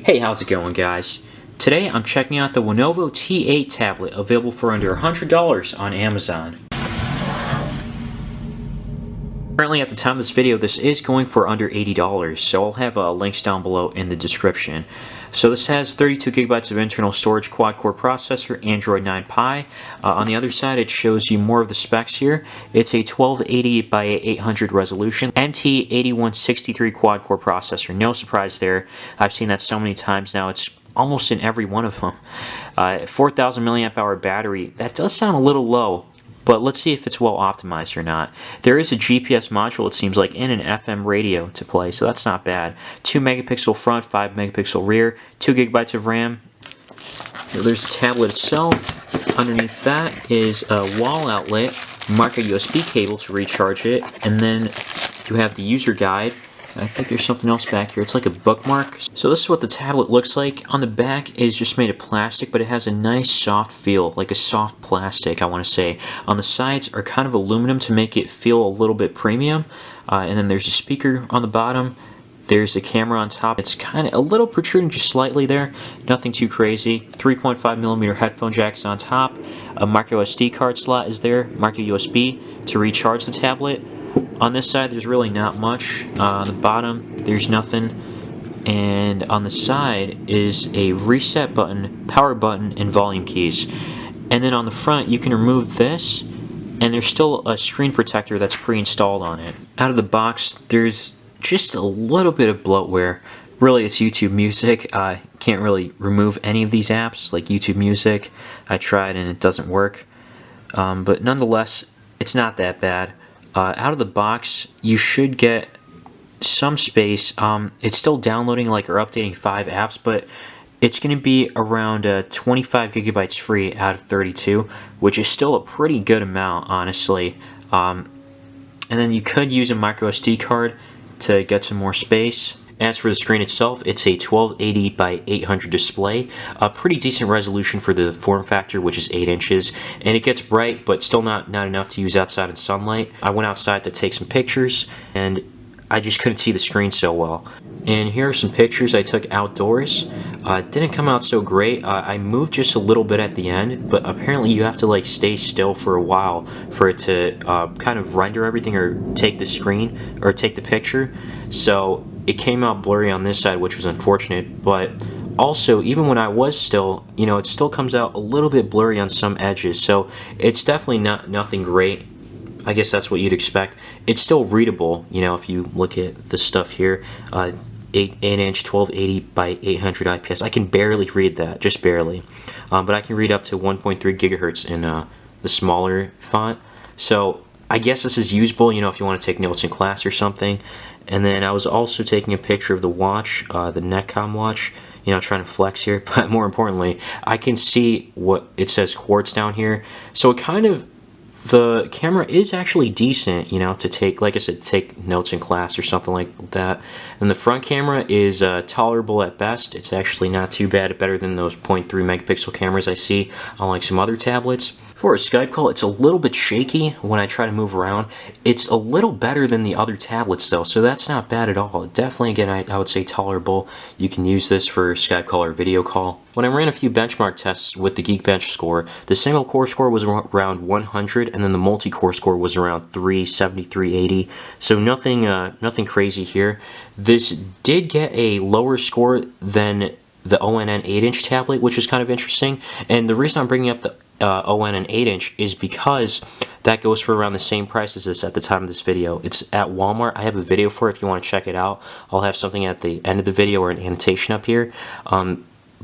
Hey, how's it going, guys? Today I'm checking out the Winnovo T8 tablet, available for under $100 on Amazon. Currently, at the time of this video, this is going for under $80, so I'll have links down below in the description. So this has 32 gigabytes of internal storage, quad-core processor, Android 9 Pie. On the other side, it shows you more of the specs here. It's a 1280 by 800 resolution, NT8163 quad-core processor. No surprise there. I've seen that so many times now. It's almost in every one of them. 4,000 milliamp hour battery. That does sound a little low, but let's see if it's well optimized or not. There is a GPS module, it seems like, and an FM radio to play, so that's not bad. 2 megapixel front, 5 megapixel rear, 2 gigabytes of RAM. There's the tablet itself. Underneath that is a wall outlet, micro USB cable to recharge it, and then you have the user guide. I think there's something else back here. It's like a bookmark. So this is what the tablet looks like. On the back is just made of plastic, but it has a nice soft feel, like a soft plastic, I want to say. On the sides are kind of aluminum to make it feel a little bit premium. And then there's a speaker on the bottom. There's a camera on top. It's kind of a little protruding just slightly there. Nothing too crazy. 3.5mm headphone jack is on top. A micro SD card slot is there. Micro USB to recharge the tablet. On this side, there's really not much. On the bottom, there's nothing. And on the side is a reset button, power button, and volume keys. And then on the front, you can remove this, and there's still a screen protector that's pre-installed on it. Out of the box, there's just a little bit of bloatware. Really, it's YouTube Music. Can't really remove any of these apps, like YouTube Music. I tried and it doesn't work. But nonetheless, it's not that bad. Out of the box, you should get some space. It's still downloading or updating 5 apps, but it's going to be around 25 gigabytes free out of 32, which is still a pretty good amount, honestly. And then you could use a micro SD card to get some more space. As for the screen itself, it's a 1280 by 800 display, a pretty decent resolution for the form factor, which is 8 inches, and it gets bright, but still not enough to use outside in sunlight. I went outside to take some pictures, and I just couldn't see the screen so well. And here are some pictures I took outdoors. It didn't come out so great. I moved just a little bit at the end, but apparently you have to stay still for a while for it to kind of render everything or take the screen or take the picture. So it came out blurry on this side, which was unfortunate, but also, even when I was still, it still comes out a little bit blurry on some edges, so it's definitely nothing great. I guess that's what you'd expect. It's still readable, if you look at the stuff here. 8-inch 1280 by 800 IPS. I can barely read that, just barely. But I can read up to 1.3 gigahertz in the smaller font. So I guess this is usable, if you want to take notes in class or something. And then I was also taking a picture of the watch, the Nektom Watch, trying to flex here. But more importantly, I can see what it says quartz down here. So it kind of, the camera is actually decent, to take, like I said, take notes in class or something like that. And the front camera is tolerable at best. It's actually not too bad, better than those 0.3 megapixel cameras I see on some other tablets. For a Skype call, it's a little bit shaky when I try to move around. It's a little better than the other tablets though, so that's not bad at all. Definitely, again, I would say tolerable. You can use this for Skype call or video call. When I ran a few benchmark tests with the Geekbench score, the single core score was around 100, and then the multi-core score was around 370, 380. So nothing crazy here. This did get a lower score than the ONN 8-inch tablet, which is kind of interesting. And the reason I'm bringing up the ONN 8-inch is because that goes for around the same price as this at the time of this video. It's at Walmart. I have a video for it if you want to check it out. I'll have something at the end of the video or an annotation up here.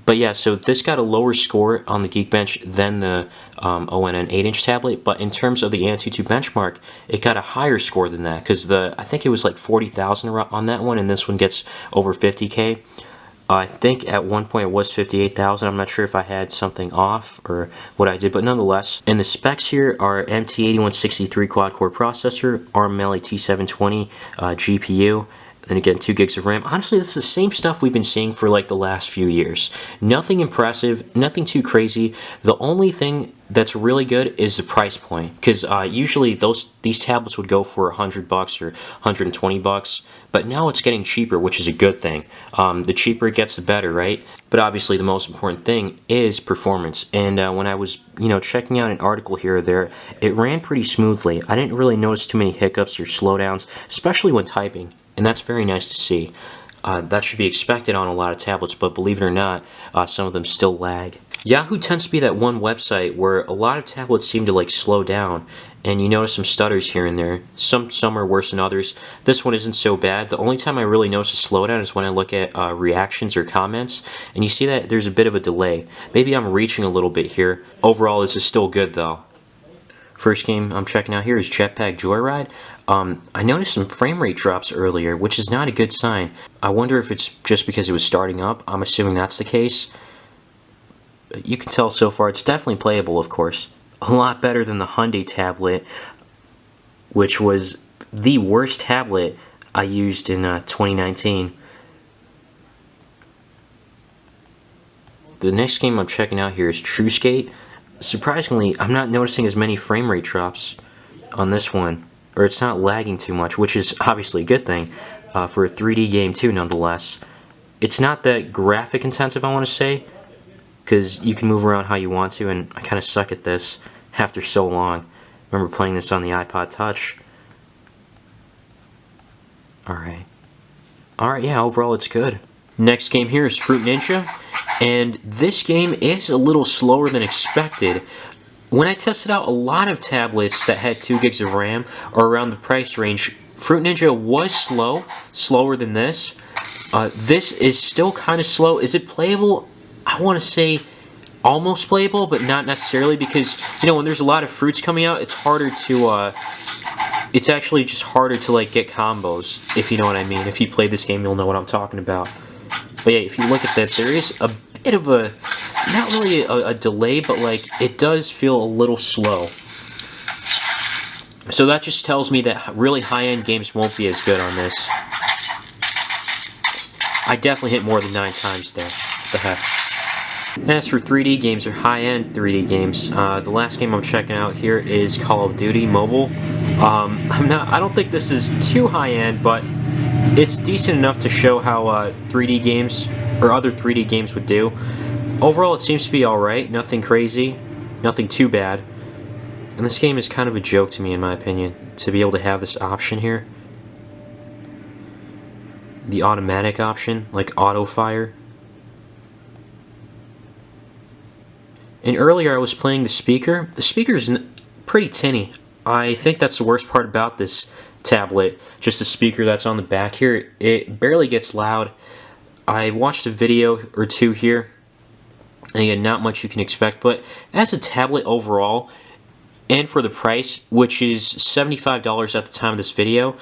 But yeah, so this got a lower score on the Geekbench than the ONN 8-inch tablet, but in terms of the Antutu benchmark, it got a higher score than that, because I think it was like 40,000 on that one, and this one gets over 50K. I think at one point it was 58,000. I'm not sure if I had something off or what I did, but nonetheless. And the specs here are MT8163 quad-core processor, ARM Mali T720 GPU. Then again, 2 gigs of RAM. Honestly, this is the same stuff we've been seeing for like the last few years. Nothing impressive, nothing too crazy. The only thing that's really good is the price point, because usually these tablets would go for $100 or $120, but now it's getting cheaper, which is a good thing. The cheaper it gets, the better, right? But obviously, the most important thing is performance. And when I was, checking out an article here or there, it ran pretty smoothly. I didn't really notice too many hiccups or slowdowns, especially when typing. And that's very nice to see. That should be expected on a lot of tablets, but believe it or not, some of them still lag. Yahoo tends to be that one website where a lot of tablets seem to like slow down, and you notice some stutters here and there. Some are worse than others. This one isn't so bad. The only time I really notice a slowdown is when I look at reactions or comments, and you see that there's a bit of a delay. Maybe I'm reaching a little bit here. Overall, this is still good though. First game I'm checking out here is Jetpack Joyride. I noticed some frame rate drops earlier, which is not a good sign. I wonder if it's just because it was starting up. I'm assuming that's the case. You can tell so far it's definitely playable, of course. A lot better than the Hyundai tablet, which was the worst tablet I used in 2019. The next game I'm checking out here is True Skate. Surprisingly, I'm not noticing as many frame rate drops on this one, or it's not lagging too much, which is obviously a good thing for a 3D game too, nonetheless. It's not that graphic intensive, I want to say, because you can move around how you want to, and I kind of suck at this after so long. I remember playing this on the iPod Touch. Alright, yeah, overall it's good. Next game here is Fruit Ninja. And this game is a little slower than expected. When I tested out a lot of tablets that had 2 gigs of RAM or around the price range, Fruit Ninja was slower than this. This is still kind of slow. Is it playable? I want to say almost playable, but not necessarily, because when there's a lot of fruits coming out, it's harder to it's actually just harder to like get combos, if you know what I mean. If you play this game, you'll know what I'm talking about. But yeah, if you look at that, there is a bit of a, not really a delay, but like it does feel a little slow. So that just tells me that really high-end games won't be as good on this. I definitely hit more than 9 times there. What the heck? As for 3D games, or high-end 3D games, the last game I'm checking out here is Call of Duty Mobile. I don't think this is too high-end, but it's decent enough to show how 3D games or other 3D games would do. Overall, it seems to be alright. Nothing crazy. Nothing too bad. And this game is kind of a joke to me, in my opinion, to be able to have this option here. The automatic option, like auto fire. And earlier I was playing the speaker. The speaker's pretty tinny. I think that's the worst part about this tablet, just the speaker that's on the back here. It barely gets loud. I watched a video or two here, and again, not much you can expect, but as a tablet overall, and for the price, which is $75 at the time of this video,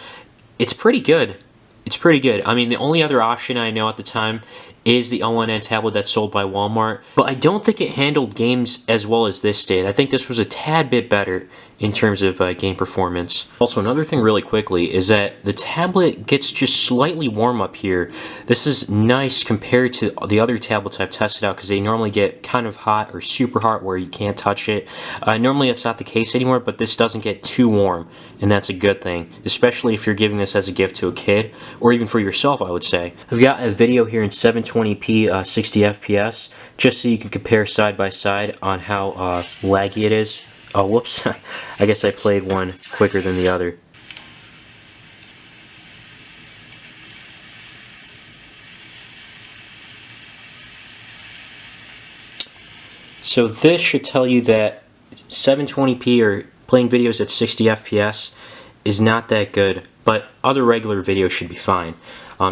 it's pretty good. It's pretty good. I mean, the only other option I know at the time is the ONN tablet that's sold by Walmart, but I don't think it handled games as well as this did. I think this was a tad bit better in terms of game performance. Also, another thing really quickly is that the tablet gets just slightly warm up here. This is nice compared to the other tablets I've tested out, because they normally get kind of hot or super hot where you can't touch it. Normally it's not the case anymore, but this doesn't get too warm, and that's a good thing, especially if you're giving this as a gift to a kid, or even for yourself, I would say. I've got a video here in 720p 60 FPS, just so you can compare side by side on how laggy it is. Oh, whoops. I guess I played one quicker than the other. So this should tell you that 720p or playing videos at 60 FPS is not that good, but other regular videos should be fine.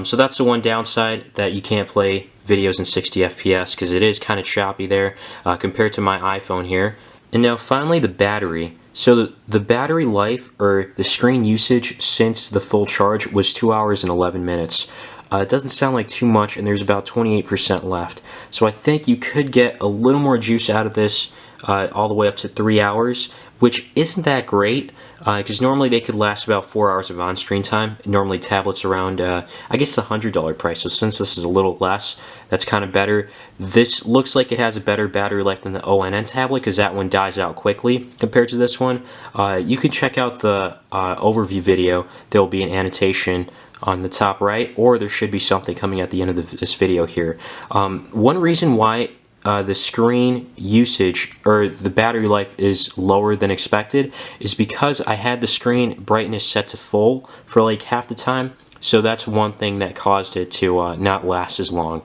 So that's the one downside, that you can't play videos in 60 FPS, because it is kind of choppy there compared to my iPhone here. And now finally, the battery. So the battery life, or the screen usage since the full charge, was 2 hours and 11 minutes. It doesn't sound like too much, and there's about 28% left. So I think you could get a little more juice out of this all the way up to 3 hours, which isn't that great. because normally they could last about 4 hours of on-screen time. Normally tablets around, I guess, the $100 price. So since this is a little less, that's kind of better. This looks like it has a better battery life than the ONN tablet because that one dies out quickly compared to this one. You can check out the overview video. There will be an annotation on the top right, or there should be something coming at the end of this video here. One reason why the screen usage or the battery life is lower than expected is because I had the screen brightness set to full for like half the time, so that's one thing that caused it to not last as long.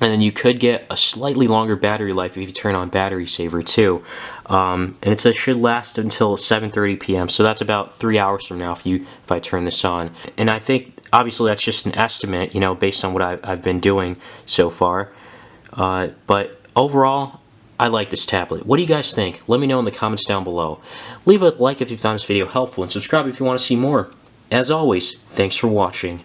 And then you could get a slightly longer battery life if you turn on battery saver too. And it says should last until 7:30 p.m. So that's about 3 hours from now if I turn this on. And I think obviously that's just an estimate, you know, based on what I've been doing so far. But overall, I like this tablet. What do you guys think? Let me know in the comments down below. Leave a like if you found this video helpful and subscribe if you want to see more. As always, thanks for watching.